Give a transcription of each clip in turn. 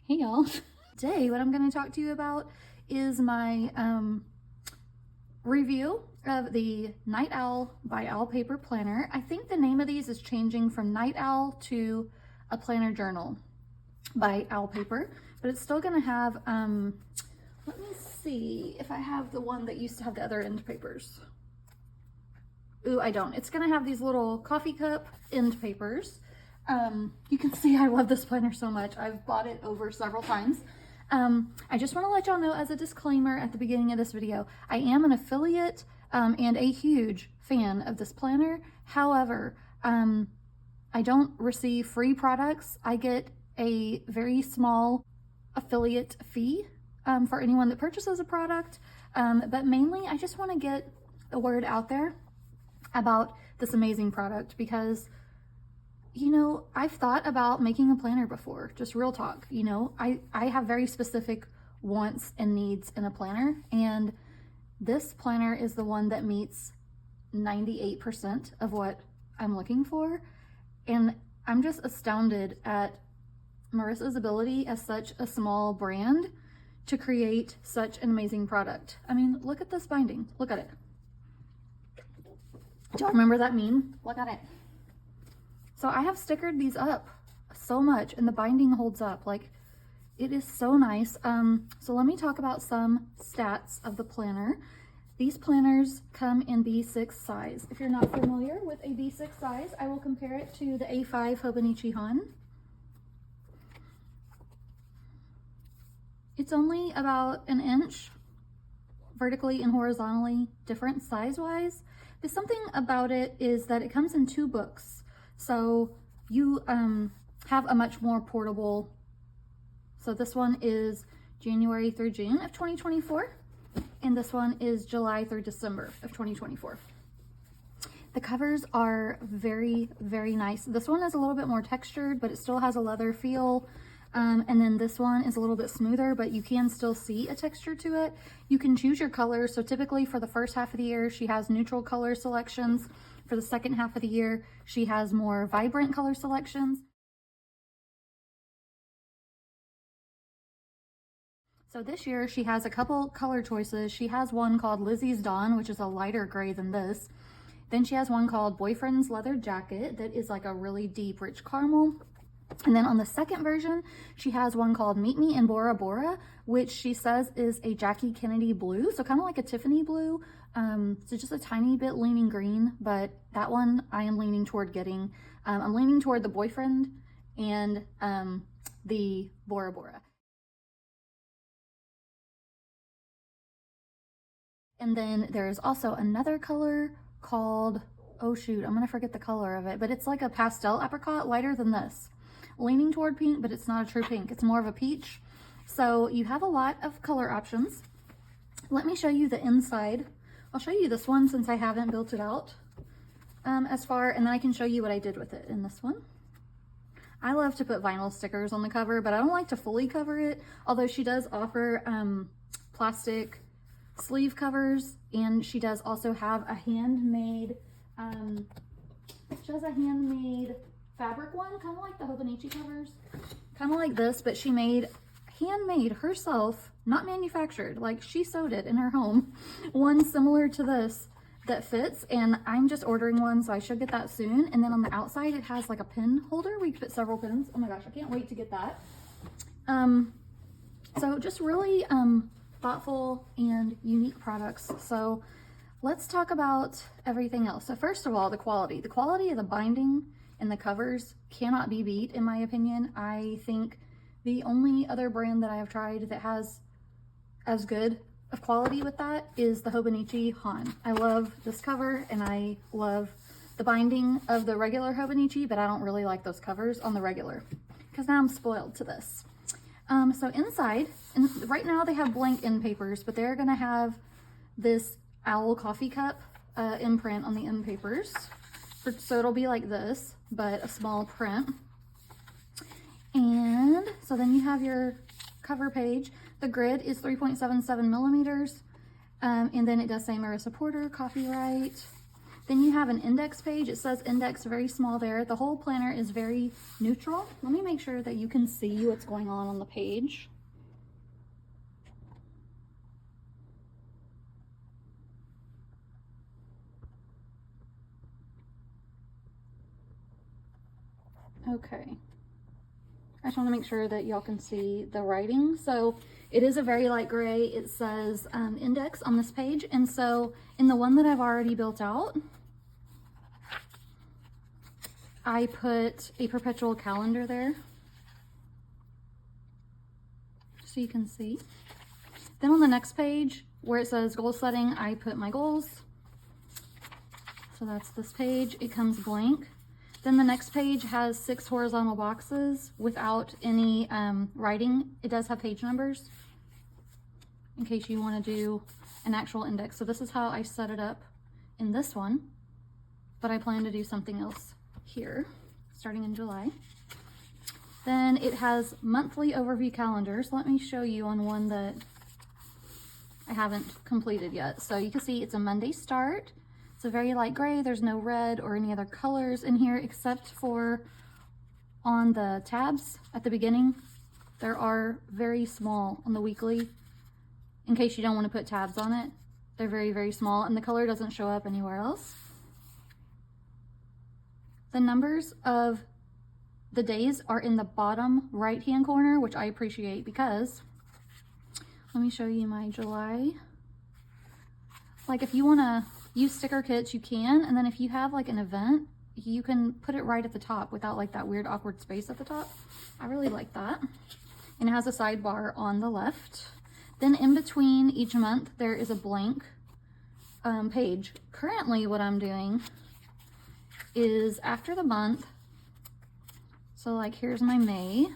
Hey y'all. Today what I'm going to talk to you about is my review of the Night Owl by Owl Paper Planner. I think the name of these is changing from Night Owl to a planner journal by Owl Paper, but it's still going to have, let me see if I have the one that used to have the other end papers. Ooh, I don't. It's going to have these little coffee cup end papers. You can see I love this planner so much. I've bought it over several times. I just want to let y'all know as a disclaimer at the beginning of this video, I am an affiliate and a huge fan of this planner. However, I don't receive free products. I get a very small affiliate fee for anyone that purchases a product. But mainly I just want to get the word out there about this amazing product because, you know, I've thought about making a planner before, just real talk. You know, I have very specific wants and needs in a planner, and this planner is the one that meets 98% of what I'm looking for. And I'm just astounded at Marissa's ability as such a small brand to create such an amazing product. I mean, look at this binding. Look at it. Do y'all remember that meme? Look at it. So I have stickered these up so much and the binding holds up. Like, it is so nice. So let me talk about some stats of the planner. These planners come in B6 size. If you're not familiar with a B6 size, I will compare it to the A5 Hobonichi Han. It's only about an inch vertically and horizontally different size-wise. But something about it is that it comes in 2 books. So you have a much more portable, so this one is January through June of 2024, and this one is July through December of 2024. The covers are very, very nice. This one is a little bit more textured, but it still has a leather feel. And then this one is a little bit smoother, but you can still see a texture to it. You can choose your colors. So typically for the first half of the year, she has neutral color selections. For the second half of the year, she has more vibrant color selections. So this year she has a couple color choices. She has one called Lizzie's Dawn, which is a lighter gray than this. Then she has one called Boyfriend's Leather Jacket that is like a really deep, rich caramel. And then on the second version, she has one called Meet Me in Bora Bora, which she says is a Jackie Kennedy blue. So kind of like a Tiffany blue. So just a tiny bit leaning green, but that one I am leaning toward getting. I'm leaning toward the Boyfriend and the Bora Bora. And then there's also another color called, oh shoot, I'm gonna forget the color of it, but it's like a pastel apricot, lighter than this. Leaning toward pink, but it's not a true pink. It's more of a peach. So you have a lot of color options. Let me show you the inside. I'll show you this one since I haven't built it out and then I can show you what I did with it in this one. I love to put vinyl stickers on the cover, but I don't like to fully cover it, although she does offer plastic sleeve covers, and she does also have a handmade, fabric one, kind of like the Hobonichi covers, kind of like this, but she made handmade herself, not manufactured, like she sewed it in her home, one similar to this that fits, and I'm just ordering one, so I should get that soon. And then on the outside it has like a pin holder where you can fit several pins. Oh my gosh, I can't wait to get that. So just really thoughtful and unique products. So let's talk about everything else. So first of all, the quality of the binding and the covers cannot be beat, in my opinion. I think the only other brand that I have tried that has as good of quality with that is the Hobonichi Han. I love this cover and I love the binding of the regular Hobonichi, but I don't really like those covers on the regular because now I'm spoiled to this. So inside, and right now they have blank end papers, but they're gonna have this owl coffee cup imprint on the end papers. So it'll be like this, but a small print. And so then you have your cover page. The grid is 3.77 millimeters. And then it does say Marissa Porter, copyright. Then you have an index page. It says index very small there. The whole planner is very neutral. Let me make sure that you can see what's going on the page. Okay. I just want to make sure that y'all can see the writing. So it is a very light gray. It says index on this page. And so in the one that I've already built out, I put a perpetual calendar there, so you can see. Then on the next page where it says goal setting, I put my goals. So that's this page. It comes blank. Then the next page has 6 horizontal boxes without any writing. It does have page numbers in case you want to do an actual index. So this is how I set it up in this one, but I plan to do something else here starting in July. Then it has monthly overview calendars. Let me show you on one that I haven't completed yet. So you can see it's a Monday start. It's a very light gray. There's no red or any other colors in here except for on the tabs at the beginning. There are very small on the weekly in case you don't want to put tabs on it. They're very, very small and the color doesn't show up anywhere else. The numbers of the days are in the bottom right-hand corner, which I appreciate because, let me show you my July. Like if you want to use sticker kits, you can, and then if you have like an event, you can put it right at the top without like that weird awkward space at the top. I really like that. And it has a sidebar on the left. Then in between each month, there is a blank page. Currently what I'm doing is after the month, so like here's my May,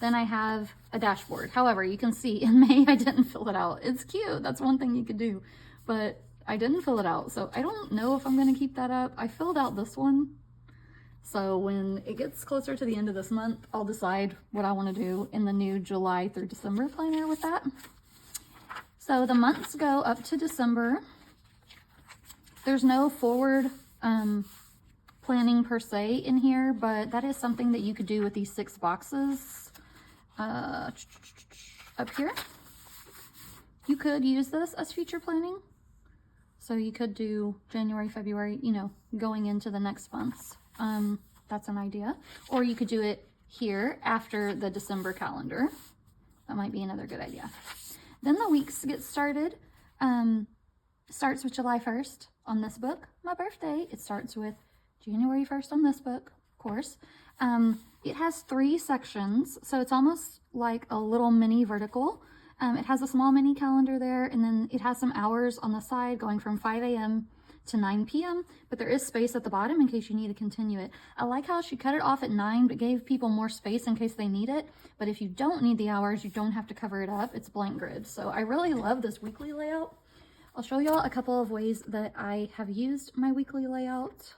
then I have a dashboard. However, you can see in May I didn't fill it out. It's cute, that's one thing you could do, but I didn't fill it out, so I don't know if I'm gonna keep that up. I filled out this one, so when it gets closer to the end of this month, I'll decide what I want to do in the new July through December planner with that. So the months go up to December. There's no forward planning per se in here, but that is something that you could do with these 6 boxes up here. You could use this as future planning. So you could do January, February, you know, going into the next months. That's an idea. Or you could do it here after the December calendar. That might be another good idea. Then the weeks get started. Starts with July 1st on this book, my birthday. It starts with January 1st on this book, of course. It has 3 sections, so it's almost like a little mini vertical. It has a small mini calendar there, and then it has some hours on the side going from 5 a.m. to 9 p.m., but there is space at the bottom in case you need to continue it. I like how she cut it off at 9, but gave people more space in case they need it. But if you don't need the hours, you don't have to cover it up. It's blank grid. So I really love this weekly layout. I'll show y'all a couple of ways that I have used my weekly layout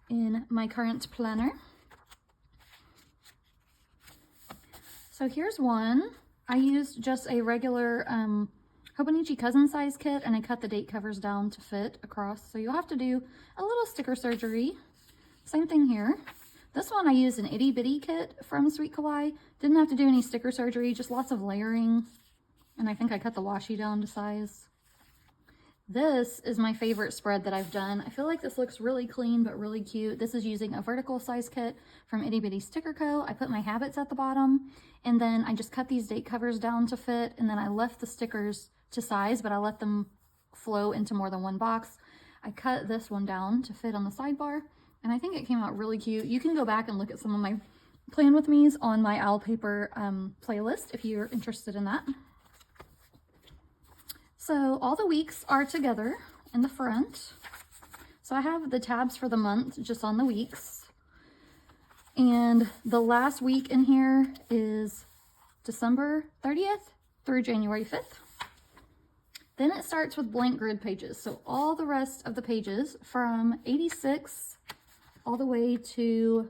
in my current planner. So here's one. I used just a regular Hobonichi cousin size kit, and I cut the date covers down to fit across. So you'll have to do a little sticker surgery. Same thing here. This one I used an itty bitty kit from Sweet Kawaii. Didn't have to do any sticker surgery, just lots of layering. And I think I cut the washi down to size. This is my favorite spread that I've done. I feel like this looks really clean, but really cute. This is using a vertical size kit from Itty Bitty Sticker Co. I put my habits at the bottom, and then I just cut these date covers down to fit, and then I left the stickers to size, but I let them flow into more than one box. I cut this one down to fit on the sidebar, and I think it came out really cute. You can go back and look at some of my Plan With Me's on my Owl Paper playlist if you're interested in that. So all the weeks are together in the front. So I have the tabs for the month just on the weeks. And the last week in here is December 30th through January 5th. Then it starts with blank grid pages. So all the rest of the pages from 86 all the way to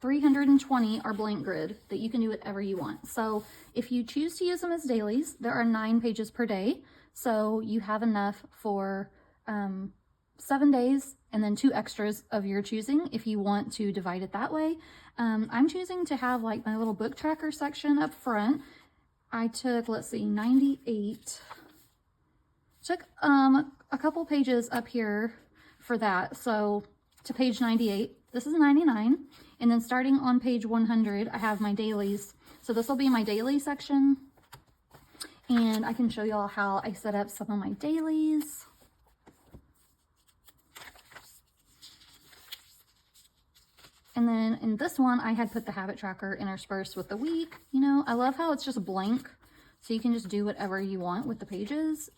320 are blank grid that you can do whatever you want. So if you choose to use them as dailies, there are 9 pages per day. So you have enough for 7 days and then 2 extras of your choosing if you want to divide it that way. I'm choosing to have like my little book tracker section up front. I took, let's see, 98. Took a couple pages up here for that. So to page 98, this is 99. And then starting on page 100, I have my dailies. So this will be my daily section. And I can show y'all how I set up some of my dailies. And then in this one, I had put the habit tracker interspersed with the week. You know, I love how it's just blank. So you can just do whatever you want with the pages.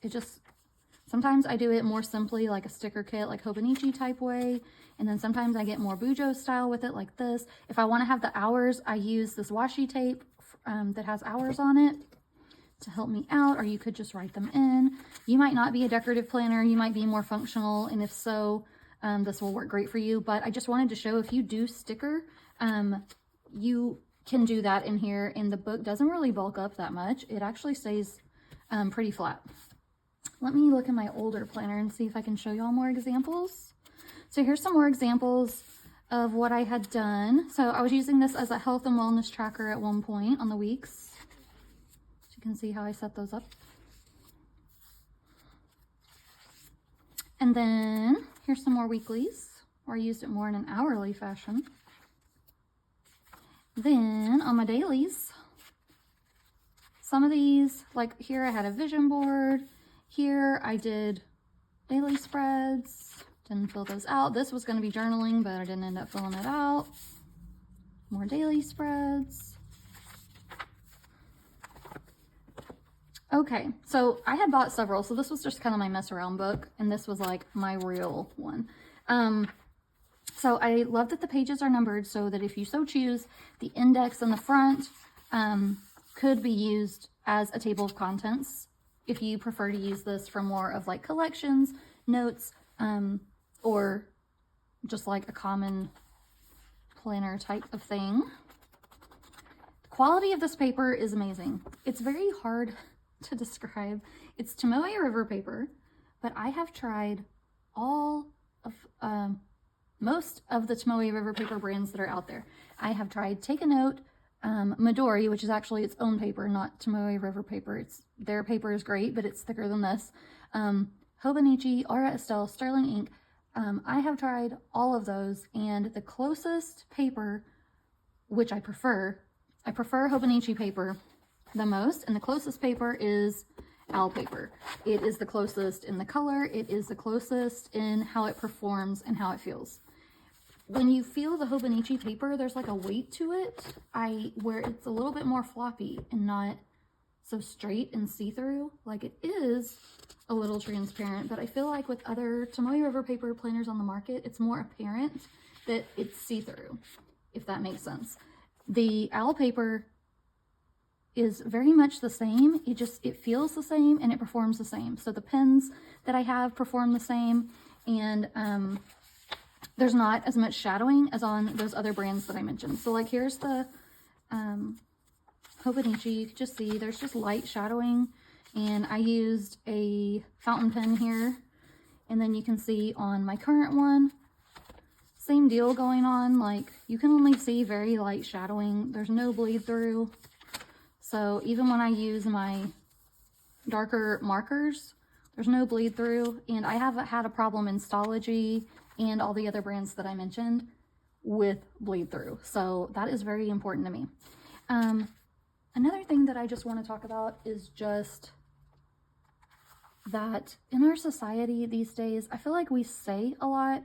Sometimes I do it more simply like a sticker kit, like Hobonichi type way. And then sometimes I get more Bujo style with it like this. If I want to have the hours, I use this washi tape that has hours on it to help me out, or you could just write them in. You might not be a decorative planner. You might be more functional. And if so, this will work great for you. But I just wanted to show if you do sticker, you can do that in here. And the book doesn't really bulk up that much. It actually stays pretty flat. Let me look at my older planner and see if I can show y'all more examples. So here's some more examples of what I had done. So I was using this as a health and wellness tracker at one point on the weeks. So you can see how I set those up. And then here's some more weeklies where I used it more in an hourly fashion. Then on my dailies, some of these, like here I had a vision board. Here I did daily spreads, didn't fill those out. This was going to be journaling, but I didn't end up filling it out. More daily spreads. Okay, so I had bought several, so this was just kind of my mess around book, and this was like my real one. So I love that the pages are numbered so that if you so choose, the index in the front could be used as a table of contents. If you prefer to use this for more of like collections, notes, or just like a common planner type of thing. The quality of this paper is amazing. It's very hard to describe. It's Tomoe River paper, but I have tried all of, most of the Tomoe River paper brands that are out there. I have tried Take a Note, Midori, which is actually its own paper, not Tomoe River paper. Their paper is great, but it's thicker than this. Hobonichi, Aura Estelle, Sterling Ink. I have tried all of those, and the closest paper, which I prefer Hobonichi paper the most, and the closest paper is Owl paper. It is the closest in the color. It is the closest in how it performs and how it feels. When you feel the Hobonichi paper, there's like a weight to it, where it's a little bit more floppy and not so straight and see-through. Like it is a little transparent, but I feel like with other Tomoe River paper planners on the market, it's more apparent that it's see-through, if that makes sense. The Owl paper is very much the same. It feels the same and it performs the same. So the pens that I have perform the same, and there's not as much shadowing as on those other brands that I mentioned. So like here's the Hobonichi. You can just see there's just light shadowing, and I used a fountain pen here. And then you can see on my current one, same deal going on. Like you can only see very light shadowing. There's no bleed through. So even when I use my darker markers, there's no bleed through. And I haven't had a problem in Stalogy and all the other brands that I mentioned with bleed through. So that is very important to me. Another thing that I just want to talk about is just that in our society these days, I feel like we say a lot,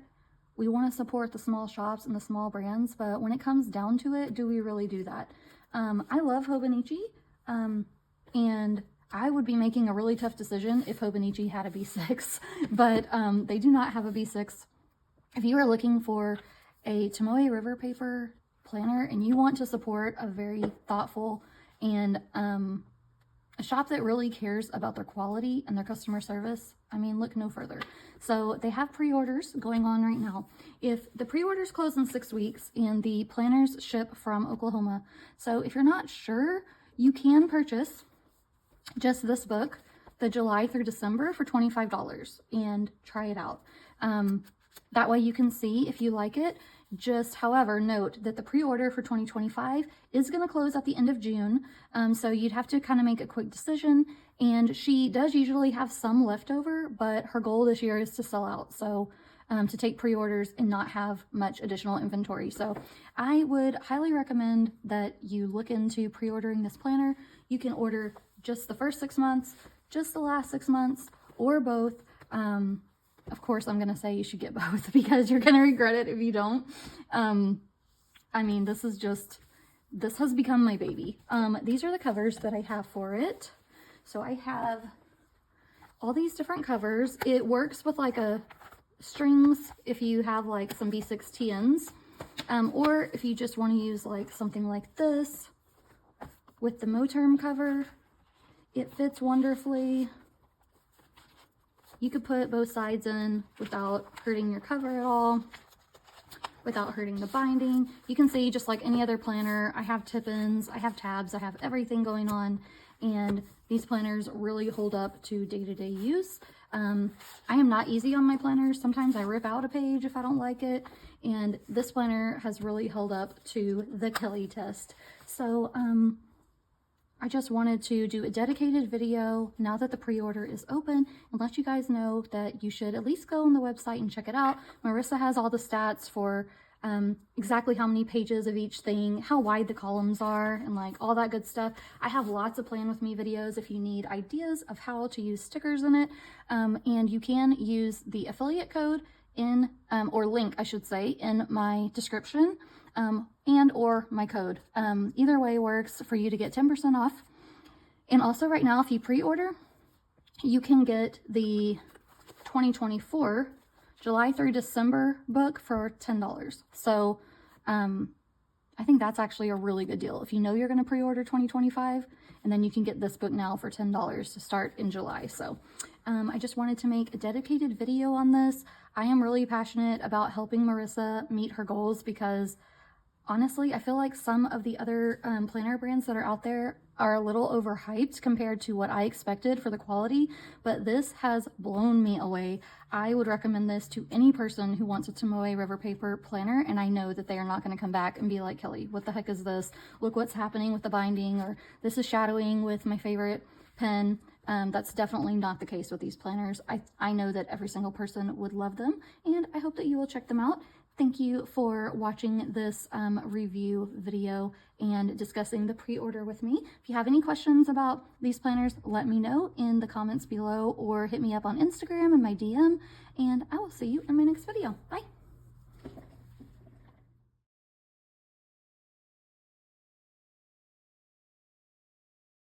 we want to support the small shops and the small brands, but when it comes down to it, do we really do that? I love Hobonichi, and I would be making a really tough decision if Hobonichi had a B6, but they do not have a B6. If you are looking for a Tomoe River paper planner and you want to support a very thoughtful and a shop that really cares about their quality and their customer service, I mean, look no further. So they have pre-orders going on right now. If the pre-orders close in 6 weeks and the planners ship from Oklahoma. So if you're not sure, you can purchase just this book, the July through December, for $25 and try it out. That way you can see if you like it. Just, however, note that the pre-order for 2025 is going to close at the end of June. So you'd have to kind of make a quick decision. And she does usually have some leftover, but her goal this year is to sell out. So to take pre-orders and not have much additional inventory. So I would highly recommend that you look into pre-ordering this planner. You can order just the first 6 months, just the last 6 months, or both. Of course, I'm going to say you should get both because you're going to regret it if you don't. I mean, this has become my baby. These are the covers that I have for it. So I have all these different covers. It works with like a strings if you have like some B6TNs, or if you just want to use like something like this with the Moterm cover. It fits wonderfully. You could put both sides in without hurting your cover at all, without hurting the binding. You can see just like any other planner, I have tip-ins, I have tabs, I have everything going on, and these planners really hold up to day-to-day use. I am not easy on my planners. Sometimes I rip out a page if I don't like it, and this planner has really held up to the Kelly test. So I just wanted to do a dedicated video now that the pre-order is open and let you guys know that you should at least go on the website and check it out. Marissa has all the stats for exactly how many pages of each thing, how wide the columns are, and like all that good stuff. I have lots of Plan With Me videos if you need ideas of how to use stickers in it. And you can use the affiliate code in, or link, I should say, in my description. And or my code. Either way works for you to get 10% off. And also right now, if you pre-order, you can get the 2024 July through December book for $10. So I think that's actually a really good deal. If you know you're going to pre-order 2025, and then you can get this book now for $10 to start in July. So I just wanted to make a dedicated video on this. I am really passionate about helping Marissa meet her goals because honestly, I feel like some of the other planner brands that are out there are a little overhyped compared to what I expected for the quality, but this has blown me away. I would recommend this to any person who wants a Tomoe River Paper planner, and I know that they are not going to come back and be like, Kelly, what the heck is this? Look what's happening with the binding, or this is shadowing with my favorite pen. That's definitely not the case with these planners. I know that every single person would love them, and I hope that you will check them out. Thank you for watching this review video and discussing the pre-order with me. If you have any questions about these planners, let me know in the comments below or hit me up on Instagram in my DM, and I will see you in my next video. Bye.